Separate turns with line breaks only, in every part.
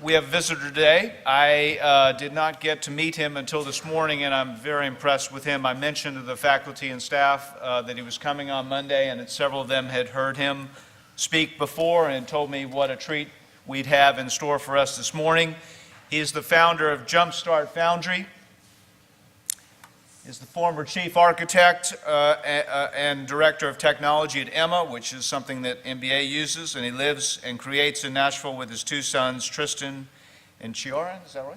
We have a visitor today. I did not get to meet him until this morning, and I'm very impressed with him. I mentioned to the faculty and staff that he was coming on Monday, and that several of them had heard him speak before and told me what a treat we'd have in store for us this morning. He is the founder of Jumpstart Foundry. Is the former chief architect and director of technology at Emma, which is something that MBA uses, and he lives and creates in Nashville with his two sons, Tristan and Chiara, is that right?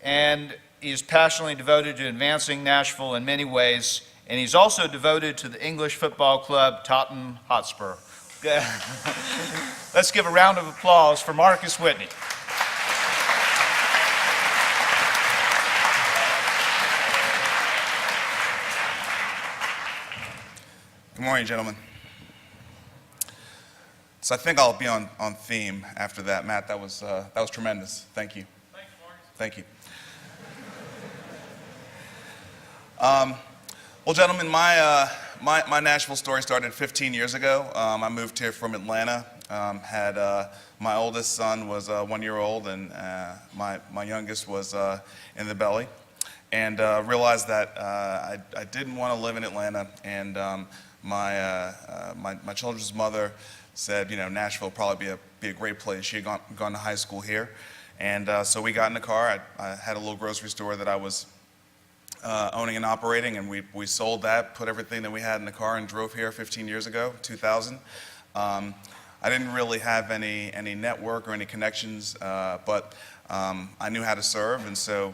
And he is passionately devoted to advancing Nashville in many ways, and he's also devoted to the English football club Tottenham Hotspur. Let's give a round of applause for Marcus Whitney.
Good morning, gentlemen. So I think I'll be on theme after that, Matt. That was tremendous. Thank you.
Thanks, Marcus.
Thank you. Well, gentlemen, my Nashville story started 15 years ago. I moved here from Atlanta. My oldest son was 1 year old, and my youngest was in the belly, and realized that I didn't want to live in Atlanta, and my children's mother said, you know, Nashville would probably be a great place. She had gone to high school here, and so we got in the car. I had a little grocery store that I was owning and operating, and we sold that, put everything that we had in the car, and drove here 15 years ago, 2000. I didn't really have any network or any connections, but I knew how to serve, and so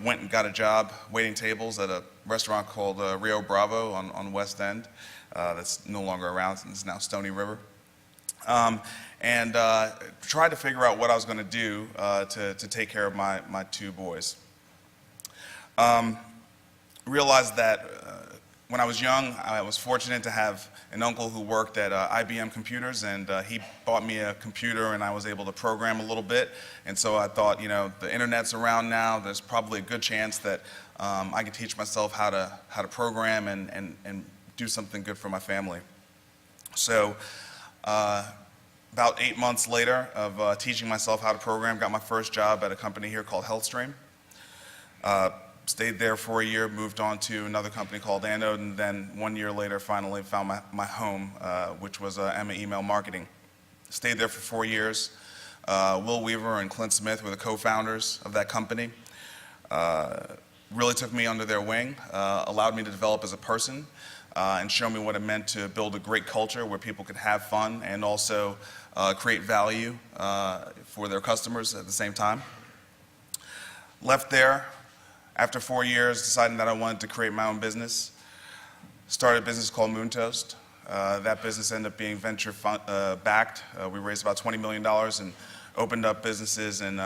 went and got a job waiting tables at a restaurant called Rio Bravo on West End. That's no longer around. It's now Stony River. And tried to figure out what I was going to do to take care of my two boys. Realized that when I was young, I was fortunate to have an uncle who worked at IBM Computers, and he bought me a computer, and I was able to program a little bit. And so I thought, you know, the internet's around now. There's probably a good chance that I could teach myself how to program and do something good for my family. So about 8 months later of teaching myself how to program, got my first job at a company here called HealthStream. Stayed there for a year, moved on to another company called Keynote, and then 1 year later finally found my home, which was Emma Email Marketing. Stayed there for 4 years. Will Weaver and Clint Smith were the co-founders of that company. Really took me under their wing, allowed me to develop as a person, and show me what it meant to build a great culture where people could have fun and also create value for their customers at the same time. Left there after 4 years, deciding that I wanted to create my own business. Started a business called Moon Toast. That business ended up being venture backed. We raised about $20 million and opened up businesses in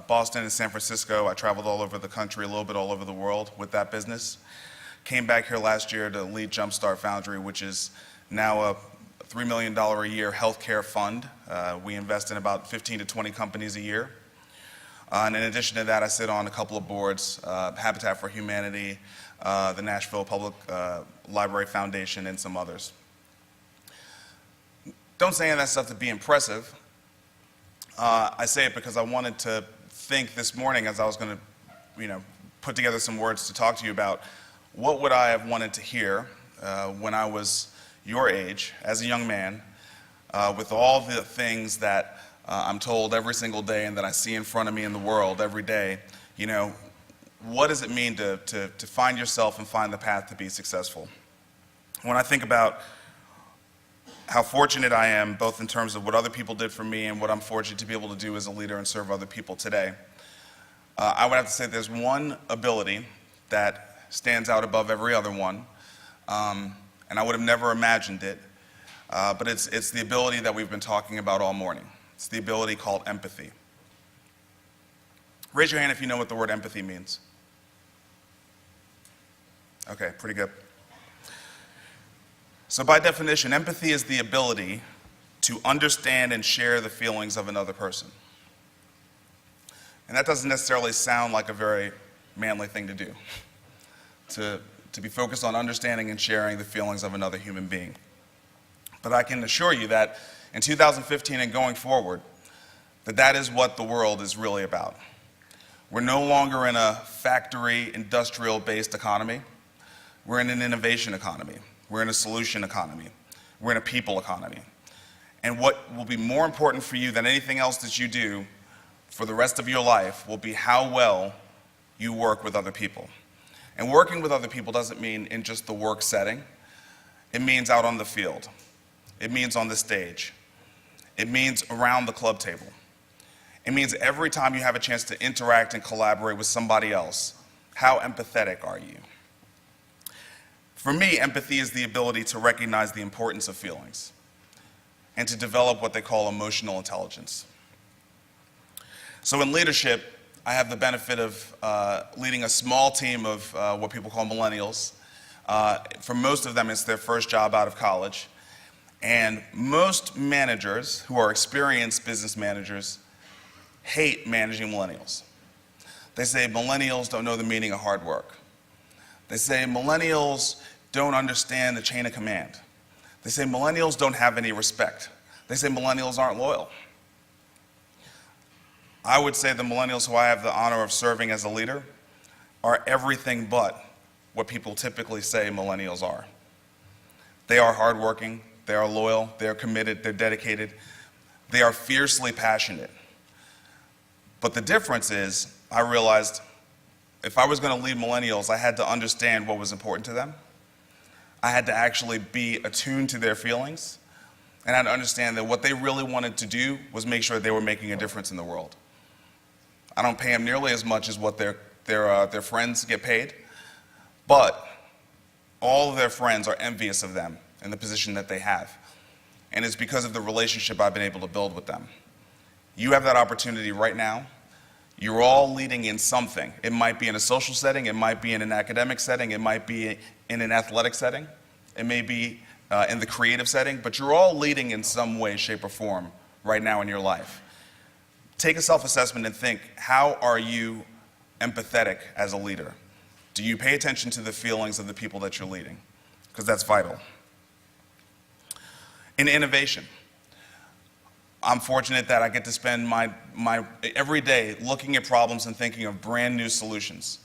Boston and San Francisco. I traveled all over the country, a little bit all over the world with that business. Came back here last year to lead Jumpstart Foundry, which is now a $3 million a year healthcare fund. We invest in about 15 to 20 companies a year. And in addition to that, I sit on a couple of boards, Habitat for Humanity, the Nashville Public Library Foundation, and some others. Don't say any of that stuff to be impressive. I say it because I wanted to think this morning as I was going to, put together some words to talk to you about what would I have wanted to hear when I was your age, as a young man, with all the things that I'm told every single day and that I see in front of me in the world every day. What does it mean to find yourself and find the path to be successful? When I think about how fortunate I am, both in terms of what other people did for me and what I'm fortunate to be able to do as a leader and serve other people today, I would have to say there's one ability that stands out above every other one, and I would have never imagined it, but it's the ability that we've been talking about all morning. It's the ability called empathy. Raise your hand if you know what the word empathy means. Okay, pretty good. So by definition, empathy is the ability to understand and share the feelings of another person. And that doesn't necessarily sound like a very manly thing to do, to be focused on understanding and sharing the feelings of another human being. But I can assure you that in 2015 and going forward, that is what the world is really about. We're no longer in a factory, industrial-based economy. We're in an innovation economy. We're in a solution economy. We're in a people economy. And what will be more important for you than anything else that you do for the rest of your life will be how well you work with other people. And working with other people doesn't mean in just the work setting. It means out on the field. It means on the stage. It means around the club table. It means every time you have a chance to interact and collaborate with somebody else, how empathetic are you? For me, empathy is the ability to recognize the importance of feelings and to develop what they call emotional intelligence. So in leadership, I have the benefit of leading a small team of what people call millennials. For most of them, it's their first job out of college. And most managers who are experienced business managers hate managing millennials. They say millennials don't know the meaning of hard work. They say millennials don't understand the chain of command. They say millennials don't have any respect. They say millennials aren't loyal. I would say the millennials who I have the honor of serving as a leader are everything but what people typically say millennials are. They are hardworking, they are loyal, they are committed, they're dedicated, they are fiercely passionate. But the difference is, I realized if I was going to lead millennials, I had to understand what was important to them. I had to actually be attuned to their feelings, and I had to understand that what they really wanted to do was make sure they were making a difference in the world. I don't pay them nearly as much as what their friends get paid, but all of their friends are envious of them and the position that they have. And it's because of the relationship I've been able to build with them. You have that opportunity right now. You're all leading in something. It might be in a social setting, it might be in an academic setting, it might be in an athletic setting, it may be in the creative setting, but you're all leading in some way, shape, or form right now in your life. Take a self-assessment and think, how are you empathetic as a leader? Do you pay attention to the feelings of the people that you're leading? Because that's vital. In innovation, I'm fortunate that I get to spend my every day looking at problems and thinking of brand new solutions.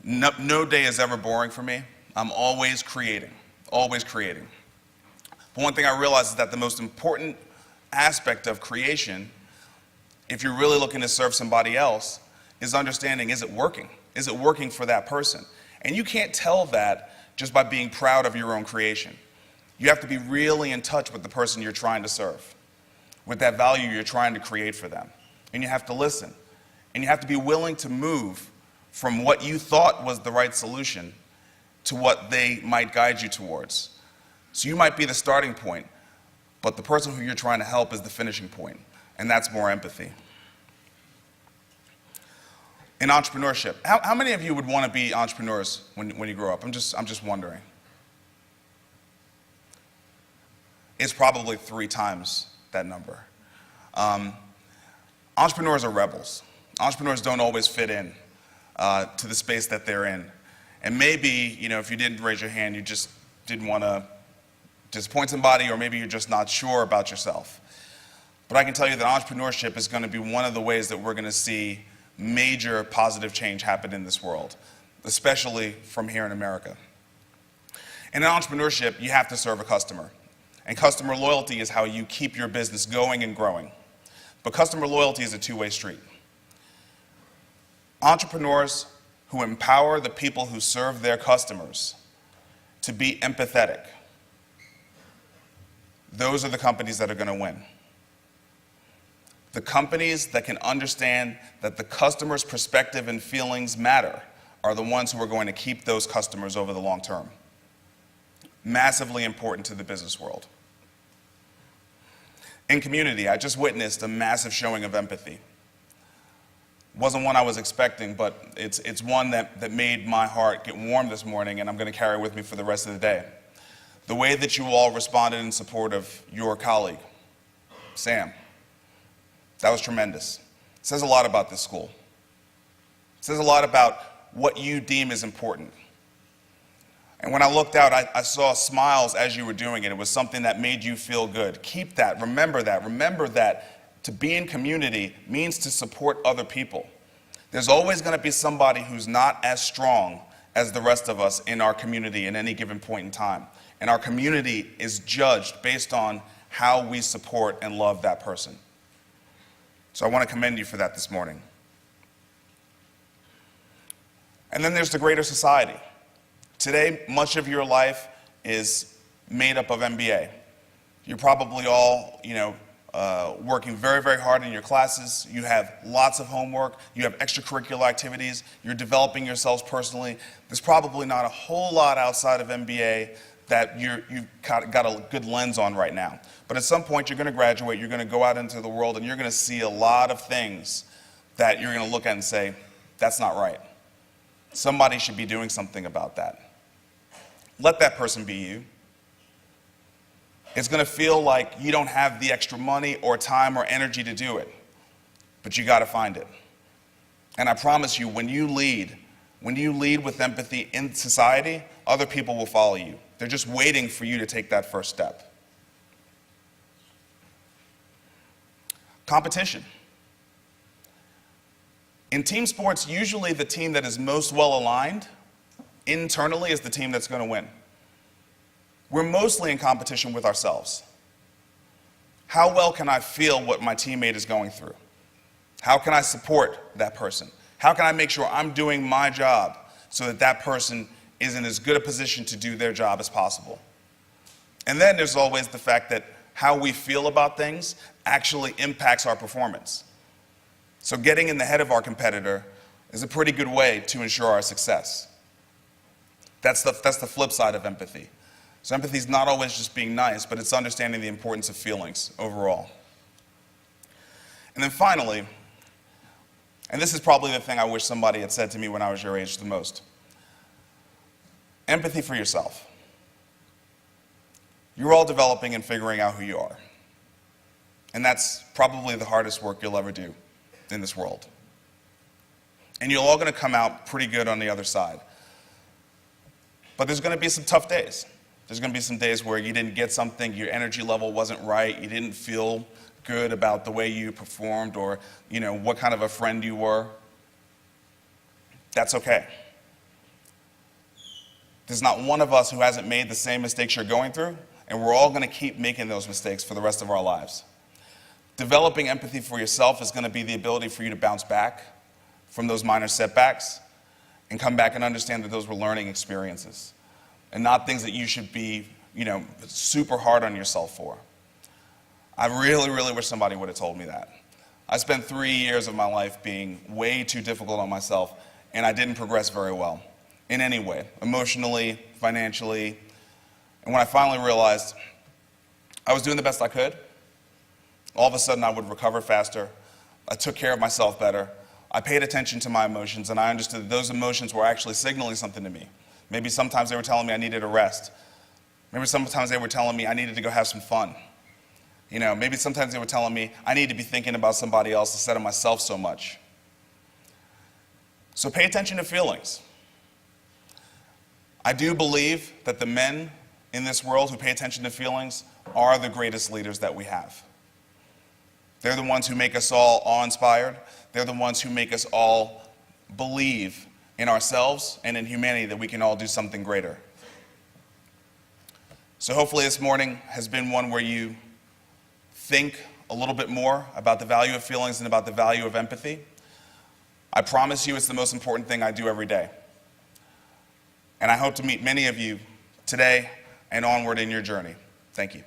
No day is ever boring for me. I'm always creating, always creating. But one thing I realize is that the most important aspect of creation, if you're really looking to serve somebody else, is understanding, is it working? Is it working for that person? And you can't tell that just by being proud of your own creation. You have to be really in touch with the person you're trying to serve, with that value you're trying to create for them. And you have to listen. And you have to be willing to move from what you thought was the right solution to what they might guide you towards. So you might be the starting point, but the person who you're trying to help is the finishing point. And that's more empathy. In entrepreneurship, how many of you would want to be entrepreneurs when you grow up? I'm just wondering. It's probably 3 times that number. Entrepreneurs are rebels. Entrepreneurs don't always fit in to the space that they're in. And maybe, if you didn't raise your hand, you just didn't want to disappoint somebody, or maybe you're just not sure about yourself. But I can tell you that entrepreneurship is going to be one of the ways that we're going to see major positive change happen in this world, especially from here in America. And in entrepreneurship, you have to serve a customer. And customer loyalty is how you keep your business going and growing. But customer loyalty is a two-way street. Entrepreneurs who empower the people who serve their customers to be empathetic, those are the companies that are going to win. The companies that can understand that the customer's perspective and feelings matter are the ones who are going to keep those customers over the long term. Massively important to the business world. In community, I just witnessed a massive showing of empathy. Wasn't one I was expecting, but it's one that made my heart get warm this morning, and I'm going to carry with me for the rest of the day. The way that you all responded in support of your colleague, Sam, that was tremendous. It says a lot about this school. It says a lot about what you deem is important. And when I looked out, I saw smiles as you were doing it. It was something that made you feel good. Keep that. Remember that. Remember that To be in community means to support other people. There's always going to be somebody who's not as strong as the rest of us in our community at any given point in time. And our community is judged based on how we support and love that person. So I want to commend you for that this morning. And then there's the greater society. Today, much of your life is made up of MBA. You're probably all, working very, very hard in your classes. You have lots of homework. You have extracurricular activities. You're developing yourselves personally. There's probably not a whole lot outside of MBA that you've got a good lens on right now. But at some point, you're going to graduate. You're going to go out into the world, and you're going to see a lot of things that you're going to look at and say, that's not right. Somebody should be doing something about that. Let that person be you. It's going to feel like you don't have the extra money or time or energy to do it, but you got to find it. And I promise you, when you lead with empathy in society, other people will follow you. They're just waiting for you to take that first step. Competition. In team sports, usually the team that is most well aligned internally is the team that's going to win. We're mostly in competition with ourselves. How well can I feel what my teammate is going through? How can I support that person? How can I make sure I'm doing my job so that that person is in as good a position to do their job as possible? And then there's always the fact that how we feel about things actually impacts our performance. So getting in the head of our competitor is a pretty good way to ensure our success. That's the flip side of empathy. So empathy is not always just being nice, but it's understanding the importance of feelings overall. And then finally, and this is probably the thing I wish somebody had said to me when I was your age the most, empathy for yourself. You're all developing and figuring out who you are. And that's probably the hardest work you'll ever do in this world. And you're all going to come out pretty good on the other side. But there's going to be some tough days. There's going to be some days where you didn't get something, your energy level wasn't right, you didn't feel good about the way you performed or, what kind of a friend you were. That's okay. There's not one of us who hasn't made the same mistakes you're going through, and we're all going to keep making those mistakes for the rest of our lives. Developing empathy for yourself is going to be the ability for you to bounce back from those minor setbacks and come back and understand that those were learning experiences and not things that you should be, super hard on yourself for. I really, really wish somebody would have told me that. I spent 3 years of my life being way too difficult on myself, and I didn't progress very well in any way, emotionally, financially. And when I finally realized I was doing the best I could, all of a sudden I would recover faster. I took care of myself better. I paid attention to my emotions, and I understood that those emotions were actually signaling something to me. Maybe sometimes they were telling me I needed a rest. Maybe sometimes they were telling me I needed to go have some fun. Maybe sometimes they were telling me I need to be thinking about somebody else instead of myself so much. So pay attention to feelings. I do believe that the men in this world who pay attention to feelings are the greatest leaders that we have. They're the ones who make us all awe-inspired. They're the ones who make us all believe in ourselves and in humanity that we can all do something greater. So hopefully this morning has been one where you think a little bit more about the value of feelings and about the value of empathy. I promise you it's the most important thing I do every day. And I hope to meet many of you today and onward in your journey. Thank you.